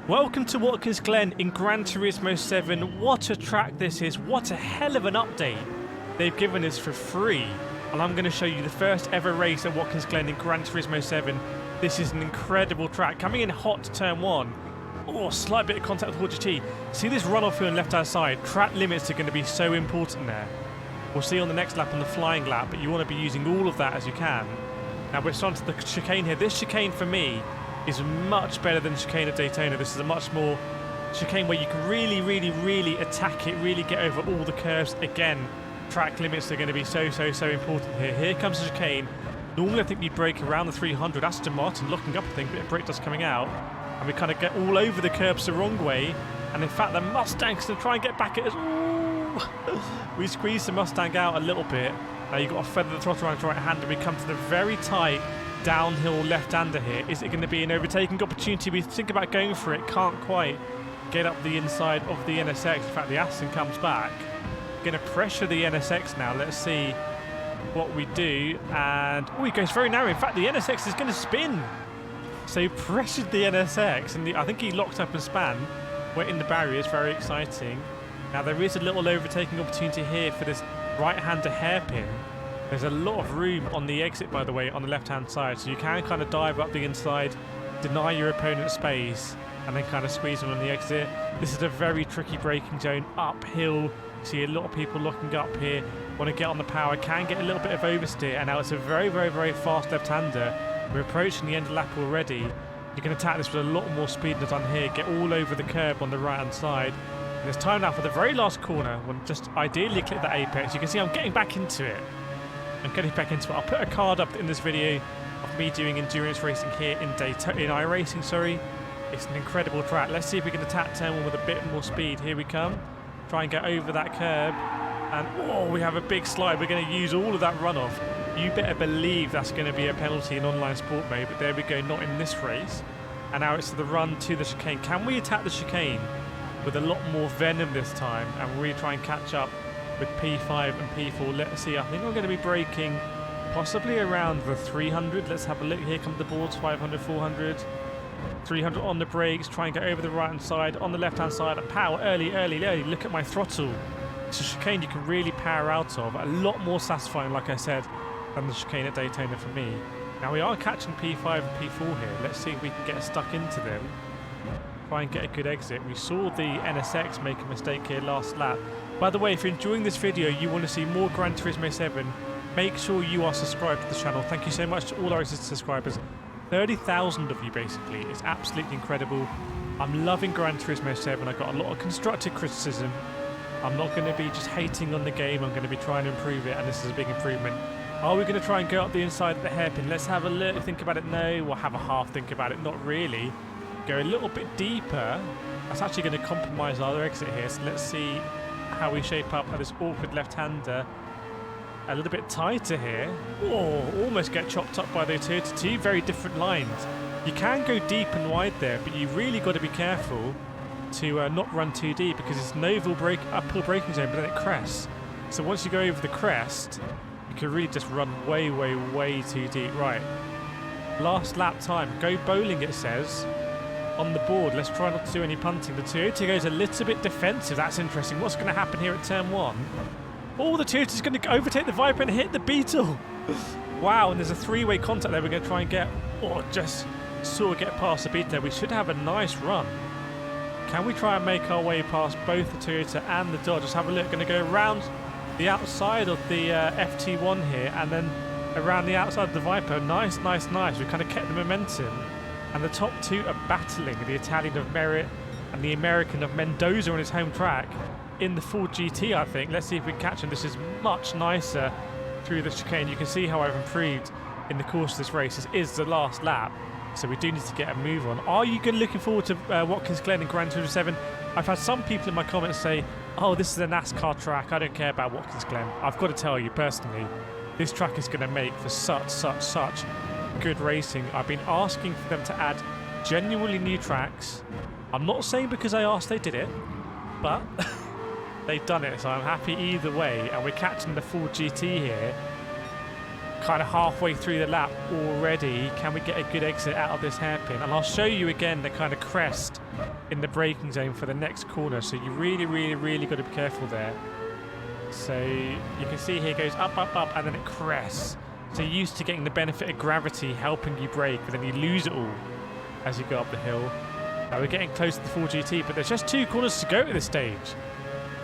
Welcome to Watkins Glen in Gran Turismo 7. What a track this is. What a hell of an update they've given us for free. And I'm going to show you the first ever race at Watkins Glen in Gran Turismo 7. This is an incredible track. Coming in hot to turn 1. Oh, slight bit of contact with GT. See this runoff here on the left hand side? Track limits are going to be so important there. We'll see on the next lap on the flying lap, but you want to be using all of that as you can. Now we're starting to the chicane here. This chicane for me is much better than chicane at Daytona. This is a much more chicane where you can really attack it, really get over all the curves. Again, track limits are going to be so important here. Here comes the chicane. Normally I think you'd brake around the 300. Aston Martin locking up, I think, but brake dust coming out. And we kind of get all over the curbs the wrong way. And in fact, the Mustang's going to try and get back at us. Ooh. We squeeze the Mustang out a little bit. Now you've got to feather the throttle around the right hand, and we come to the very tight downhill left-hander here. Is it going to be an overtaking opportunity? We think about going for it, can't quite get up the inside of the NSX. In fact, the Aston comes back. Going to pressure the NSX now. Let's see what we do. And oh, he goes very narrow. In fact, the NSX is going to spin. So he pressured the NSX, and I think he locked up and span. We're in the barriers, very exciting. Now there is a little overtaking opportunity here for this right-hander hairpin. There's a lot of room on the exit, by the way, on the left-hand side, so you can kind of dive up the inside, deny your opponent space, and then kind of squeeze them on the exit. This is a very tricky braking zone, uphill. You see a lot of people locking up here, want to get on the power, can get a little bit of oversteer, and now it's a very fast left-hander. We're approaching the end of the lap already. You can attack this with a lot more speed than done here, get all over the curb on the right-hand side. And it's time now for the very last corner, when just ideally click that apex. You can see I'm getting back into it. I'm getting back into it. I'll put a card up in this video of me doing endurance racing here in iRacing, sorry. It's an incredible track. Let's see if we can attack turn 1 with a bit more speed. Here we come. Try and get over that curb. And oh, we have a big slide. We're going to use all of that runoff. You better believe that's going to be a penalty in online sport mode, but there we go, not in this race. And now it's the run to the chicane. Can we attack the chicane with a lot more venom this time and really try and catch up with P5 and P4? Let's see. I think I'm going to be braking possibly around the 300. Let's have a look. Here come the boards. 500, 400, 300 on the brakes. Try and get over the right hand side. On the left hand side, power early. Look at my throttle. It's a chicane you can really power out of. A lot more satisfying, like I said, than the chicane at Daytona for me. Now we are catching P5 and P4 here. Let's see if we can get stuck into them. Try and get a good exit. We saw the NSX make a mistake here last lap. By the way, if you're enjoying this video, you want to see more Gran Turismo 7, make sure you are subscribed to the channel. Thank you so much to all our existing subscribers. 30,000 of you, basically. It's absolutely incredible. I'm loving Gran Turismo 7. I got a lot of constructive criticism. I'm not going to be just hating on the game. I'm going to be trying to improve it, and this is a big improvement. Are we going to try and go up the inside of the hairpin? Let's have a look. Think about it. No, we'll have a half think about it. Not really. Go a little bit deeper. That's actually going to compromise our exit here. So let's see how we shape up at this awkward left-hander. A little bit tighter here. Oh, almost get chopped up by the Toyota. Two very different lines. You can go deep and wide there, but you really got to be careful to not run too deep, because it's an uphill braking zone, but then it crests. So once you go over the crest, you can really just run way too deep. Right. Last lap time. Go bowling, it says. On the board, let's try not to do any punting. The Toyota goes a little bit defensive. That's interesting. What's going to happen here at turn 1? Oh, the Toyota's going to overtake the Viper and hit the Beetle. Wow, and there's a three-way contact there. We're going to try and get, or just sort of get past the Beetle there. We should have a nice run. Can we try and make our way past both the Toyota and the Dodge? Let's have a look. Going to go around the outside of the FT1 here, and then around the outside of the Viper. Nice. We kind of kept the momentum. And the top two are battling, the Italian of Merit and the American of Mendoza on his home track in the Ford GT, I think. Let's see if we can catch him. This is much nicer through the chicane. You can see how I've improved in the course of this race. This is the last lap, so we do need to get a move on. Are you looking forward to Watkins Glen in Gran Turismo 7? I've had some people in my comments say, oh, this is a NASCAR track. I don't care about Watkins Glen. I've got to tell you, personally, this track is going to make for such good racing. I've been asking for them to add genuinely new tracks. I'm not saying because I asked they did it, but they've done it, so I'm happy either way. And we're catching the Ford GT here. kind of halfway through the lap already. Can we get a good exit out of this hairpin? And I'll show you again the kind of crest in the braking zone for the next corner. So you really got to be careful there. So you can see here it goes up, and then it crests. So you're used to getting the benefit of gravity helping you brake, but then you lose it all as you go up the hill. Now we're getting close to the 4GT, but there's just 2 corners to go at this stage.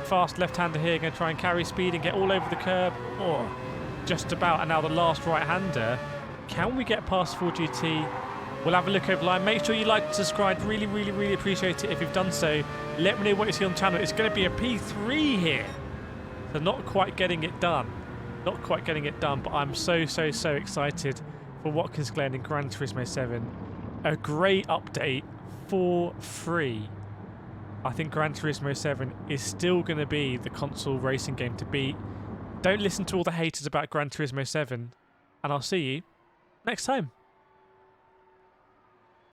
Fast left-hander here, going to try and carry speed and get all over the curb. Oh, just about. And now the last right-hander. Can we get past 4GT? We'll have a look over the line. Make sure you like and subscribe. Really appreciate it if you've done so. Let me know what you see on the channel. It's going to be a P3 here. So not quite getting it done. Not quite getting it done, but I'm so excited for Watkins Glen in Gran Turismo 7. A great update for free. I think Gran Turismo 7 is still going to be the console racing game to beat. Don't listen to all the haters about Gran Turismo 7, and I'll see you next time.